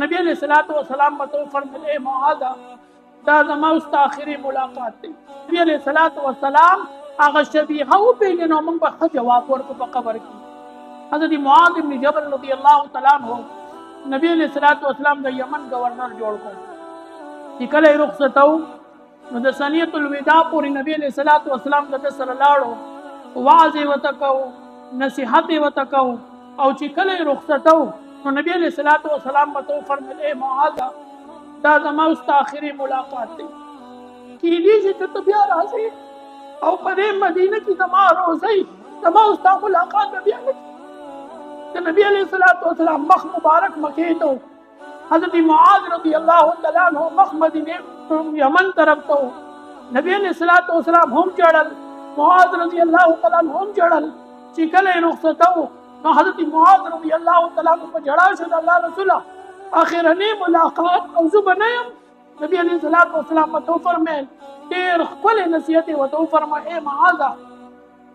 نبی علیہ الصلوۃ والسلام متو فرمائے اے معاذ دا زما اوس آخری ملاقات دی. نبی علیہ الصلوۃ والسلام هغه شبیهه وپېژنو موږ به ښه جواب ورکړو په قبر کې. حضرت معاذ بن جبل رضی الله تعالی عنہ نبی علیہ الصلوۃ والسلام د یمن گورنر جوړ کړ. چې کله رخصت نو د ثنیۃ الوداع پورې نبی علیہ الصلوۃ والسلام د سره لاړو واعظ وتکو نصیحت وتکو او چې کله رخصت نو نبی علیہ الصلوۃ والسلام متو فرمائے اے معاذ دا زما اوس آخری ملاقات دی. کیدی چې ته بیا راځې او په دې مدینه کې زما روزي زما اوس ملاقات به بیا نه د نبی علیہ الصلوۃ والسلام مخ مبارک مکې ته حضرت معاذ رضی الله تعالی عنہ مخ مدینه یمن طرف ته نبی علیہ الصلوۃ والسلام هم چړل معاذ رضی الله تعالی عنہ هم چړل. چې کله رخصتو نو حضرت معاذ رضی الله تعالی عنہ په جړا شو د الله رسول اخرنی ملاقات او زه بنیم. نبی علیہ الصلوۃ والسلام ته فرمایل ډېر خپل نصیحت ورته فرمایي اے معاذ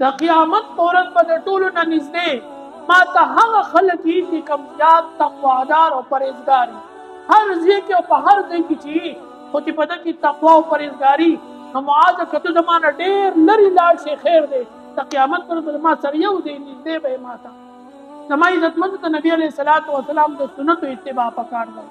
د قیامت پورت په ټولو نه نږدې ما ته هغه خلک دي چې کوم زیات تقوادار او پرهیزګار هر ځای کې او په هر ځای کې چې خو چې په دې کې تقوا او پرهیزګاري نو معاذ کته زمانه ډېر لري لاړ شي خیر دی د قیامت پر ما سره یو دی نږدې به ما ته زما عزتمند ته نبی علیہ الصلوۃ والسلام د سنتو اتباع پکار دی.